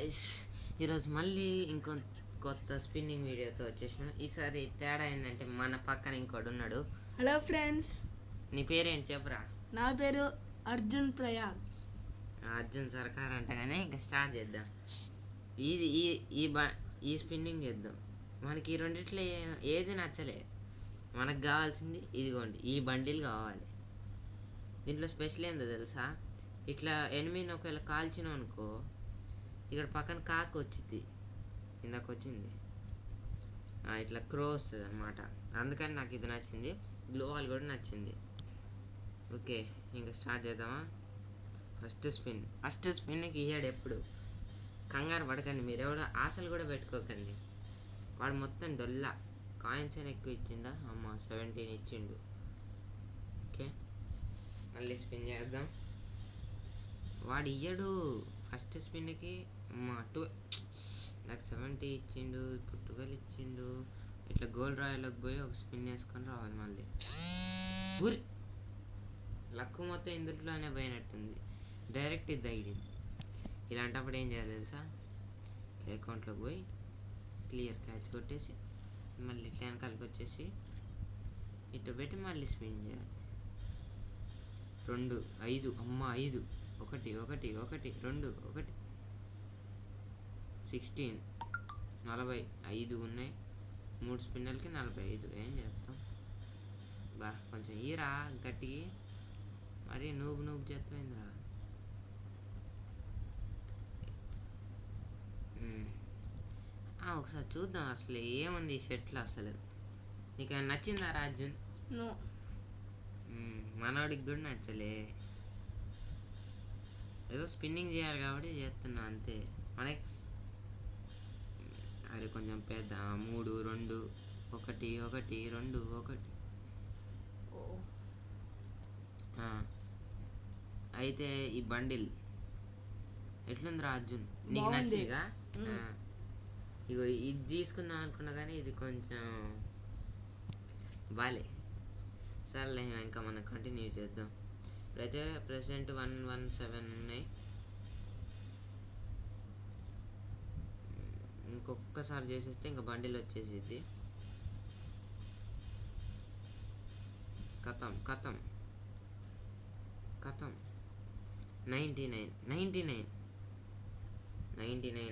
Guys, ఈరోజు మళ్ళీ ఇంకో కొత్త స్పిన్నింగ్ వీడియోతో వచ్చేసిన. ఈసారి తేడా ఏంటంటే మన పక్కన ఇంకోటి ఉన్నాడు. హలో ఫ్రెండ్స్, నీ పేరేంటి చెప్పురా? నా పేరు అర్జున్ ప్రయాగ్. అర్జున్ సర్కార్ అంటగానే ఇంకా స్టార్ట్ చేద్దాం. ఇది ఈ ఈ ఈ స్పిన్నింగ్ చేద్దాం. మనకి ఈ రెండిట్లో ఏది నచ్చలే. మనకు కావాల్సింది ఇదిగోండి, ఈ బండిల్ కావాలి. దీంట్లో స్పెషల్ ఏందో తెలుసా? ఇట్లా ఎనిమిది ఒకవేళ కాల్చినాం అనుకో, ఇక్కడ పక్కన కాక వచ్చింది, ఇందాక వచ్చింది, ఇట్లా క్రో వస్తుంది అనమాట. అందుకని నాకు ఇది నచ్చింది. గ్లో వాల్ కూడా నచ్చింది. ఓకే, ఇంకా స్టార్ట్ చేద్దామా? ఫస్ట్ స్పిన్కి ఇయ్యాడు. ఎప్పుడు కంగారు పడకండి, మీరు ఎవడో ఆశలు కూడా పెట్టుకోకండి. వాడు మొత్తం డొల్లా. కాయిన్స్ అయినా ఎక్కువ ఇచ్చిండా? అమ్మ 17 ఇచ్చిండు. ఓకే, మళ్ళీ స్పిన్ చేద్దాం. వాడు ఇయ్యడు ఫస్ట్ స్పిన్కి. నాకు 70 ఇచ్చిండు, ఇప్పుడు 12 ఇచ్చిండు. ఇట్లా గోల్డ్ రాయల్లోకి పోయి ఒక స్పిన్ వేసుకొని రావాలి మళ్ళీ. ఊరి లక్కు మొత్తం ఇందులోనే పోయినట్టుంది. డైరెక్ట్ ఇది తగిలింది. ఇలాంటప్పుడు ఏం చేయాలి తెలుసా? అకౌంట్లోకి పోయి క్లియర్ క్యాచ్ కొట్టేసి మళ్ళీ ఇట్లా వెనకాలకి వచ్చేసి ఇట్లా పెట్టి మళ్ళీ స్పిన్ చేయాలి. 2 5 అమ్మ 5 1 1 1 2 1 16 45 ఉన్నాయి. 3 స్పిన్నర్లకి 45. ఏం చేస్తాం బా? కొంచెం ఈరా గట్టికి. మరి నూబు చేస్తాయిందిరా. ఒకసారి చూద్దాం అసలు ఏముంది ఈ షర్ట్లో. అసలు నీకు నచ్చిందా అర్జున్? నో, మనోడికి కూడా నచ్చలే. ఏదో స్పిన్నింగ్ చేయాలి కాబట్టి చేస్తున్నా అంతే. మనకి అది కొంచెం పెద్ద 3 2 1 1 2 1. అయితే ఈ బండిల్ ఎట్లుందిరా అర్జున్? నీకు నచ్చిందిగా? ఇగో ఇది తీసుకుందాం అనుకున్నా కానీ ఇది కొంచెం బాలే. సర్లే, ఇంకా మనం కంటిన్యూ చేద్దాం. ఇప్పుడైతే ప్రెసెంట్ 117 ఉన్నాయి. ఇంకొకసారి చేసేస్తే ఇంకా బండిల్ వచ్చేసిద్ది. కథం 99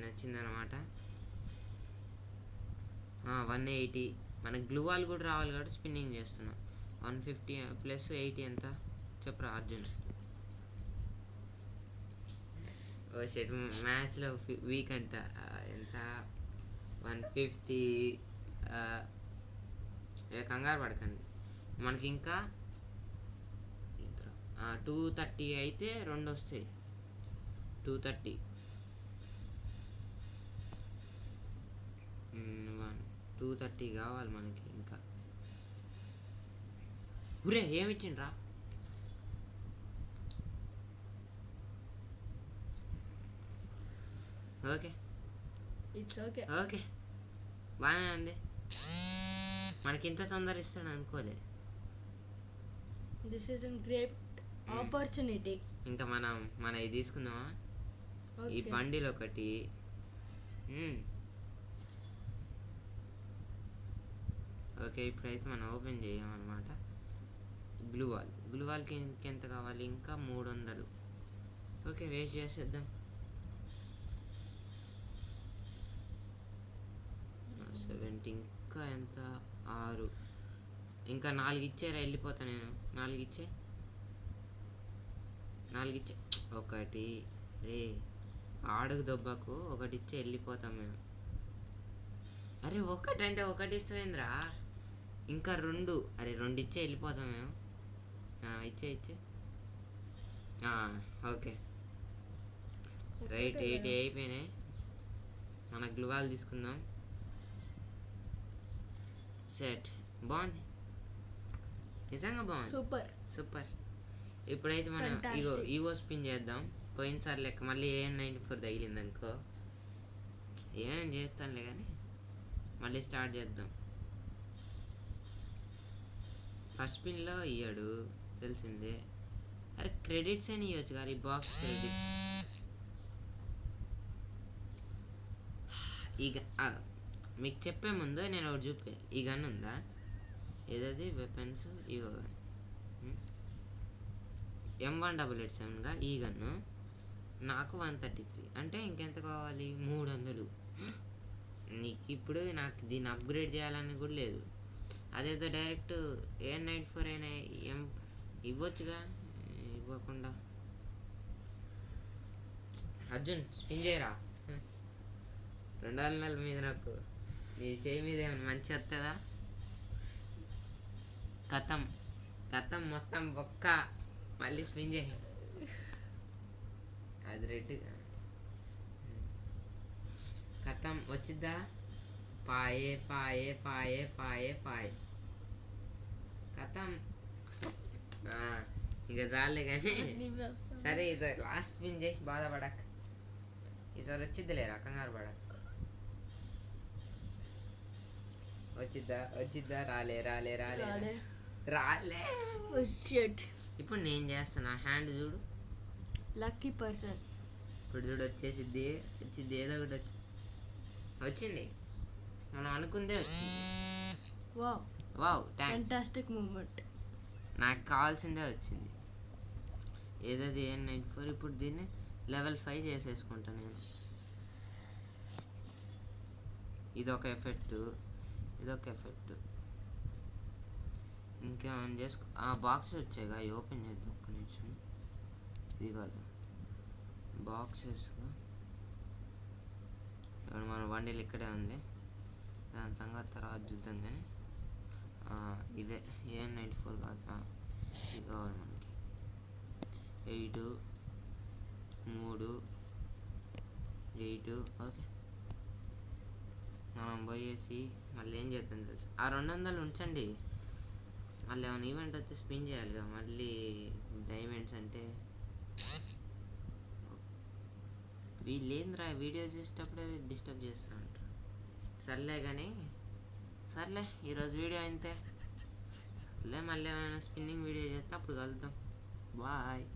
వచ్చిందనమాట. 180. మనకు గ్లూ వాల్ కూడా రావాలి కాబట్టి స్పిన్నింగ్ చేస్తున్నాం. 150 ప్లస్ 80 ఎంత చెప్పరా అర్జున్? ఓ షెట్, మ్యాథ్స్లో వీక్ అంట. ఎంత? 150. కంగారు పడకండి, మనకి ఇంకా 230 అయితే 2 వస్తాయి. 230 230 కావాలి మనకి ఇంకా. ఊరే ఏమిచ్చిండ్రా? Okay, it's okay. ఓకే, బాగానే ఉంది. మనకి ఇంత తొందర ఇస్తాడు అనుకోలే. This is a great opportunity. ఇంకా మన ఇది తీసుకుందామా? ఈ బండిల్ ఒకటి. ఓకే, ఇప్పుడైతే మనం ఓపెన్ చేయమన్నమాట. గ్లూ వాల్కి ఇంకెంత కావాలి? ఇంకా 300. ఓకే, వేస్ట్ చేసేద్దాం. 70. ఇంకా ఎంత? 6. ఇంకా 4 ఇచ్చారా? వెళ్ళిపోతా నేను. 4 ఇచ్చే 1 రే ఆడుగు దెబ్బకు 1 ఇచ్చే వెళ్ళిపోతాం మేము. అరే 1 అంటే 1 ఇస్తాయిందిరా. ఇంకా 2. అరే 2 ఇచ్చే వెళ్ళిపోతాం మేము. ఇచ్చే ఓకే, రైట్. 80 అయిపోయినాయి. మన గ్లూవాల్ తీసుకుందాం. సెట్. బాగుంది, నిజంగా బాగుంది. సూపర్. ఇప్పుడైతే మనం ఈవో స్పిన్ చేద్దాం. పోయినసారి లెక్క మళ్ళీ AN94 తగిలింది అనుకో, ఏమేమి చేస్తానులే కానీ మళ్ళీ స్టార్ట్ చేద్దాం. ఫస్ట్ స్పిన్లో ఇయ్యాడు తెలిసిందే. అరే క్రెడిట్స్ అని ఇవ్వచ్చు కానీ బాక్స్ క్రెడిట్స్ మీకు చెప్పే ముందు నేను ఒకటి చూపే. ఈ గన్ ఉందా, ఏదది వెపన్స్, ఇవో M1887గా ఈ గన్ను నాకు 133, అంటే ఇంకెంత కావాలి, 300. నీకు ఇప్పుడు నాకు దీన్ని అప్గ్రేడ్ చేయాలని కూడా లేదు. అదేదో డైరెక్ట్ AN94 అయినా ఇవ్వచ్చుగా, ఇవ్వకుండా. అర్జున్ స్పిన్ చేయరా, 200 మీద నాకు నీ చేయి మీద ఏమైనా మంచి వస్తుందా? కథం మొత్తం ఒక్క మళ్ళీ స్పిన్ చేయ. అది రెడ్గా కథం వచ్చిద్దా? పాయే పాయే పాయే పాయే పాయే కథం. ఇక చాలే కానీ సరే, ఇది లాస్ట్ స్పిన్ చేయి, బాధపడక్. ఈసారి వచ్చిద్దిలేరా, కంగారు పడక్. వచ్చిద్దా? రాలే. ఇప్పుడు నేను చేస్తున్నా, హ్యాండ్ చూడు. Lucky person. ఇప్పుడు చూడు వచ్చేసిద్ది, ఏదో ఒకటి వచ్చింది. మనం అనుకుందే వచ్చింది. Wow fantastic moment. నాకు కావాల్సిందే వచ్చింది. ఏదది AN94. ఇప్పుడు దీన్ని లెవెల్ 5 చేసేసుకుంటా నేను. ఇదొక ఎఫెక్ట్. ఇంకేమైనా చేసుకో. బాక్స్ వచ్చాయిగా, అవి ఓపెన్ చేద్దాం. ఒక్క నిమిషం. ఇది కాదు, బాక్సెస్. ఇప్పుడు మన బండిలు ఇక్కడే ఉంది, దాని సంగతి తర్వాత చూద్దాం. కానీ ఇవే AN94 కాదు, ఇది కావాలి మనకి. 8 3 8. ఓకే, మనం పోయేసి మళ్ళీ ఏం చేద్దాం తెలుసు, ఆ 200 ఉంచండి. మళ్ళీ ఏమైనా ఈవెంట్ వచ్చి స్పిన్ చేయాలిగా మళ్ళీ. డైమండ్స్ అంటే వీళ్ళేంద్రా వీడియో చేసేటప్పుడే డిస్టర్బ్ చేస్తూ ఉంటారు. సర్లే కానీ, ఈరోజు వీడియో అయితే సర్లే. మళ్ళీ ఏమైనా స్పిన్నింగ్ వీడియో చేస్తే అప్పుడు కలుద్దాం. బాయ్.